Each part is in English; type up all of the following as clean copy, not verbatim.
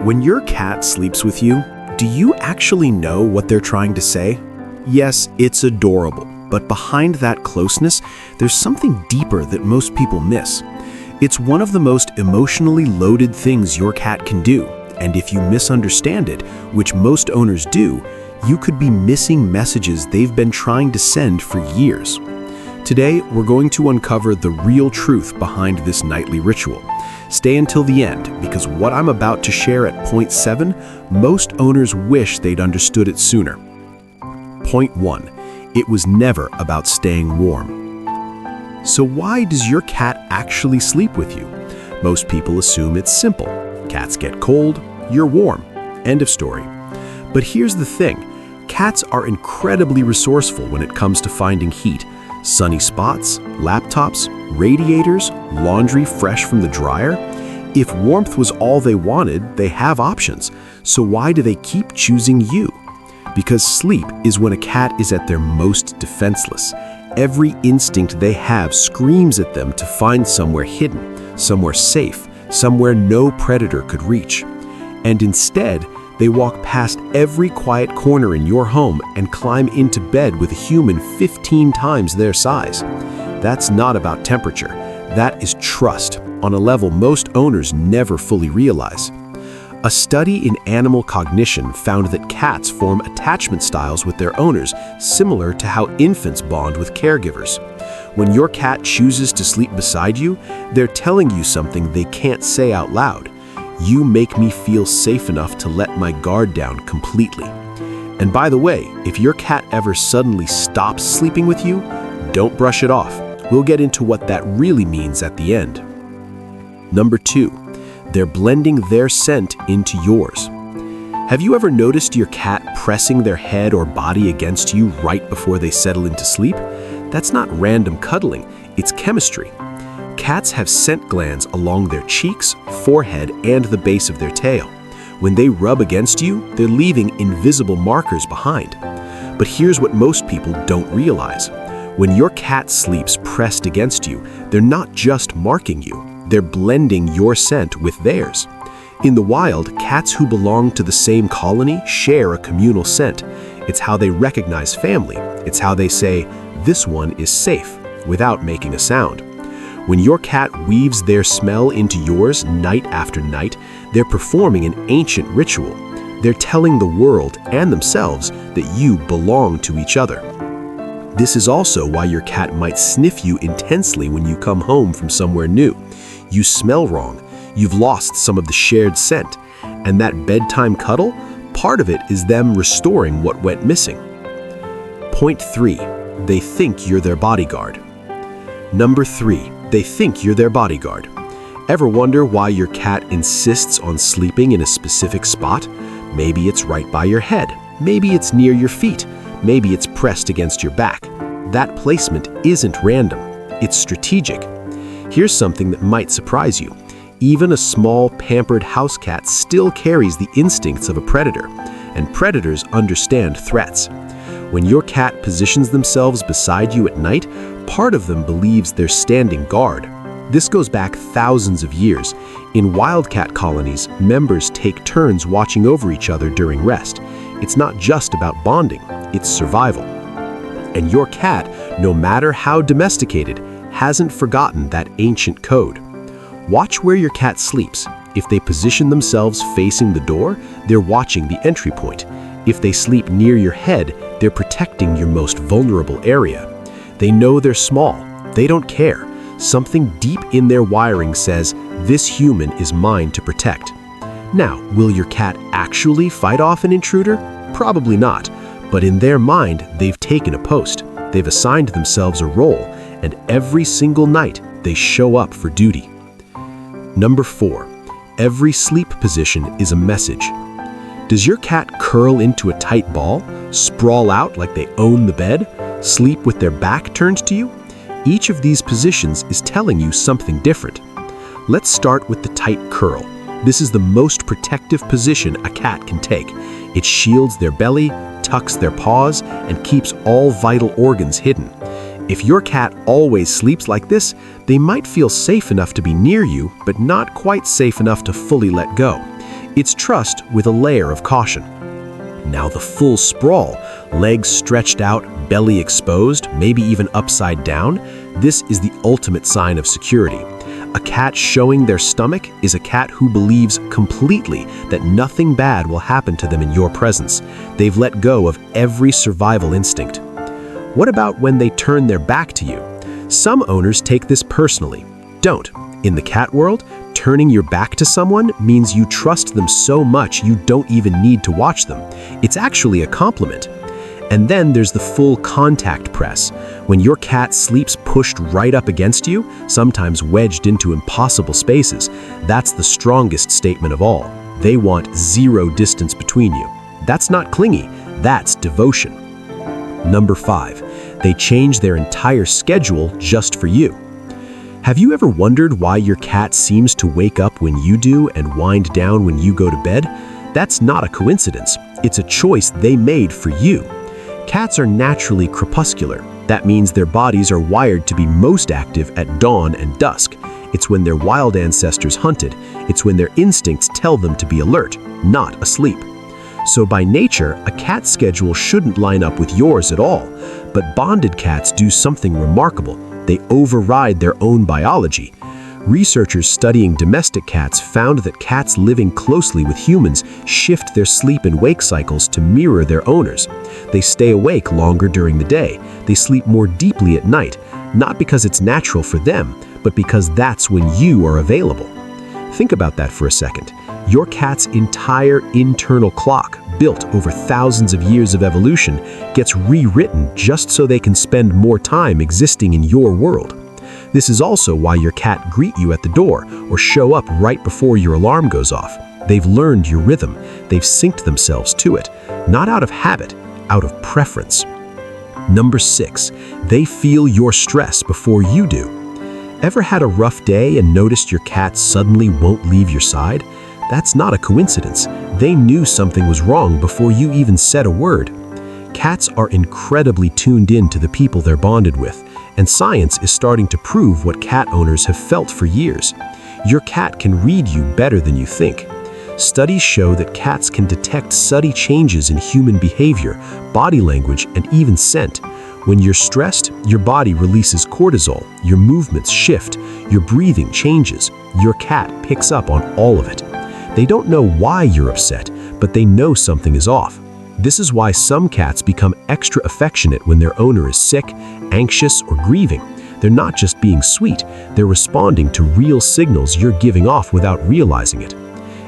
When your cat sleeps with you, do you actually know what they're trying to say? Yes, it's adorable, but behind that closeness, there's something deeper that most people miss. It's one of the most emotionally loaded things your cat can do, and if you misunderstand it, which most owners do, you could be missing messages they've been trying to send for years. Today, we're going to uncover the real truth behind this nightly ritual. Stay until the end, because what I'm about to share at point 7, most owners wish they'd understood it sooner. Point 1. It was never about staying warm. So why does your cat actually sleep with you? Most people assume it's simple. Cats get cold, you're warm. End of story. But here's the thing. Cats are incredibly resourceful when it comes to finding heat. Sunny spots, laptops, radiators, laundry fresh from the dryer. If warmth was all they wanted, they have options. So why do they keep choosing you? Because sleep is when a cat is at their most defenseless. Every instinct they have screams at them to find somewhere hidden, somewhere safe, somewhere no predator could reach. And instead, they walk past every quiet corner in your home and climb into bed with a human 15 times their size. That's not about temperature. That is trust, on a level most owners never fully realize. A study in animal cognition found that cats form attachment styles with their owners similar to how infants bond with caregivers. When your cat chooses to sleep beside you, they're telling you something they can't say out loud. You make me feel safe enough to let my guard down completely. And by the way, if your cat ever suddenly stops sleeping with you, don't brush it off. We'll get into what that really means at the end. Number 2, they're blending their scent into yours. Have you ever noticed your cat pressing their head or body against you right before they settle into sleep? That's not random cuddling, it's chemistry. Cats have scent glands along their cheeks, forehead, and the base of their tail. When they rub against you, they're leaving invisible markers behind. But here's what most people don't realize. When your cat sleeps pressed against you, they're not just marking you, they're blending your scent with theirs. In the wild, cats who belong to the same colony share a communal scent. It's how they recognize family. It's how they say, "This one is safe," without making a sound. When your cat weaves their smell into yours night after night, they're performing an ancient ritual. They're telling the world and themselves that you belong to each other. This is also why your cat might sniff you intensely when you come home from somewhere new. You smell wrong. You've lost some of the shared scent. And that bedtime cuddle, part of it is them restoring what went missing. Point 3. They think you're their bodyguard. Number 3. They think you're their bodyguard. Ever wonder why your cat insists on sleeping in a specific spot? Maybe it's right by your head. Maybe it's near your feet. Maybe it's pressed against your back. That placement isn't random. It's strategic. Here's something that might surprise you. Even a small, pampered house cat still carries the instincts of a predator, and predators understand threats. When your cat positions themselves beside you at night, part of them believes they're standing guard. This goes back thousands of years. In wildcat colonies, members take turns watching over each other during rest. It's not just about bonding, it's survival. And your cat, no matter how domesticated, hasn't forgotten that ancient code. Watch where your cat sleeps. If they position themselves facing the door, they're watching the entry point. If they sleep near your head, they're protecting your most vulnerable area. They know they're small. They don't care. Something deep in their wiring says, "This human is mine to protect." Now, will your cat actually fight off an intruder? Probably not. But in their mind, they've taken a post. They've assigned themselves a role, and every single night, they show up for duty. Number 4. Every sleep position is a message. Does your cat curl into a tight ball, sprawl out like they own the bed, sleep with their back turned to you? Each of these positions is telling you something different. Let's start with the tight curl. This is the most protective position a cat can take. It shields their belly, tucks their paws, and keeps all vital organs hidden. If your cat always sleeps like this, they might feel safe enough to be near you, but not quite safe enough to fully let go. It's trust with a layer of caution. Now the full sprawl, legs stretched out, belly exposed, maybe even upside down, this is the ultimate sign of security. A cat showing their stomach is a cat who believes completely that nothing bad will happen to them in your presence. They've let go of every survival instinct. What about when they turn their back to you? Some owners take this personally. Don't. In the cat world, turning your back to someone means you trust them so much you don't even need to watch them. It's actually a compliment. And then there's the full contact press. When your cat sleeps pushed right up against you, sometimes wedged into impossible spaces, that's the strongest statement of all. They want zero distance between you. That's not clingy, that's devotion. Number 5, they change their entire schedule just for you. Have you ever wondered why your cat seems to wake up when you do and wind down when you go to bed? That's not a coincidence. It's a choice they made for you. Cats are naturally crepuscular. That means their bodies are wired to be most active at dawn and dusk. It's when their wild ancestors hunted. It's when their instincts tell them to be alert, not asleep. So by nature, a cat's schedule shouldn't line up with yours at all. But bonded cats do something remarkable. They override their own biology. Researchers studying domestic cats found that cats living closely with humans shift their sleep and wake cycles to mirror their owners. They stay awake longer during the day. They sleep more deeply at night, not because it's natural for them, but because that's when you are available. Think about that for a second. Your cat's entire internal clock, built over thousands of years of evolution, gets rewritten just so they can spend more time existing in your world. This is also why your cat greet you at the door or show up right before your alarm goes off. They've learned your rhythm. They've synced themselves to it, not out of habit, out of preference. Number 6, they feel your stress before you do. Ever had a rough day and noticed your cat suddenly won't leave your side? That's not a coincidence. They knew something was wrong before you even said a word. Cats are incredibly tuned in to the people they're bonded with, and science is starting to prove what cat owners have felt for years. Your cat can read you better than you think. Studies show that cats can detect subtle changes in human behavior, body language, and even scent. When you're stressed, your body releases cortisol, your movements shift, your breathing changes. Your cat picks up on all of it. They don't know why you're upset, but they know something is off. This is why some cats become extra affectionate when their owner is sick, anxious, or grieving. They're not just being sweet, they're responding to real signals you're giving off without realizing it.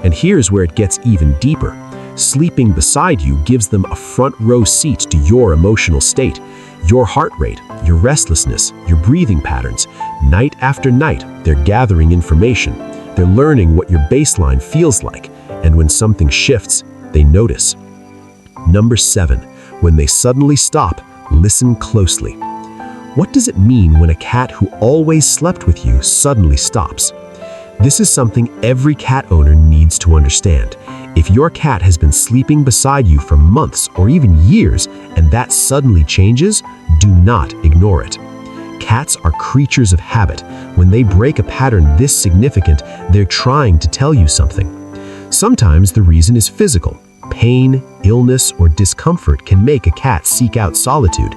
And here's where it gets even deeper. Sleeping beside you gives them a front row seat to your emotional state. Your heart rate, your restlessness, your breathing patterns. Night after night, they're gathering information. They're learning what your baseline feels like, and when something shifts, they notice. Number 7, when they suddenly stop, listen closely. What does it mean when a cat who always slept with you suddenly stops? This is something every cat owner needs to understand. If your cat has been sleeping beside you for months or even years, and that suddenly changes, do not ignore it. Cats are creatures of habit. When they break a pattern this significant, they're trying to tell you something. Sometimes the reason is physical. Pain, illness, or discomfort can make a cat seek out solitude.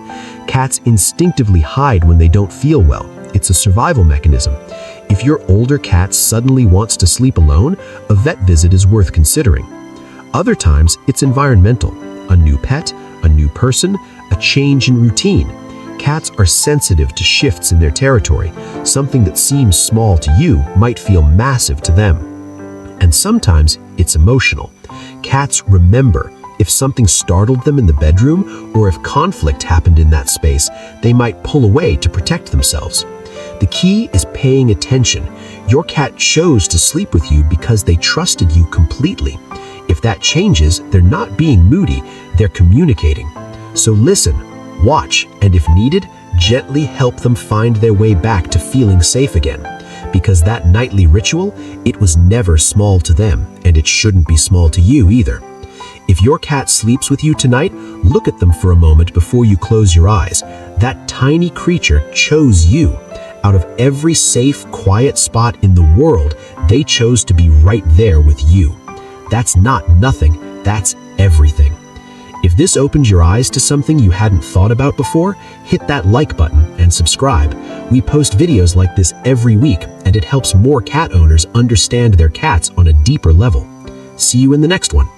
Cats instinctively hide when they don't feel well. It's a survival mechanism. If your older cat suddenly wants to sleep alone, a vet visit is worth considering. Other times, it's environmental. A new pet, a new person, a change in routine. Cats are sensitive to shifts in their territory. Something that seems small to you might feel massive to them. And sometimes, it's emotional. Cats remember. If something startled them in the bedroom, or if conflict happened in that space, they might pull away to protect themselves. The key is paying attention. Your cat chose to sleep with you because they trusted you completely. If that changes, they're not being moody, they're communicating. So listen, watch, and if needed, gently help them find their way back to feeling safe again. Because that nightly ritual, it was never small to them, and it shouldn't be small to you either. If your cat sleeps with you tonight, look at them for a moment before you close your eyes. That tiny creature chose you. Out of every safe, quiet spot in the world, they chose to be right there with you. That's not nothing, that's everything. If this opens your eyes to something you hadn't thought about before, hit that like button and subscribe. We post videos like this every week, and it helps more cat owners understand their cats on a deeper level. See you in the next one.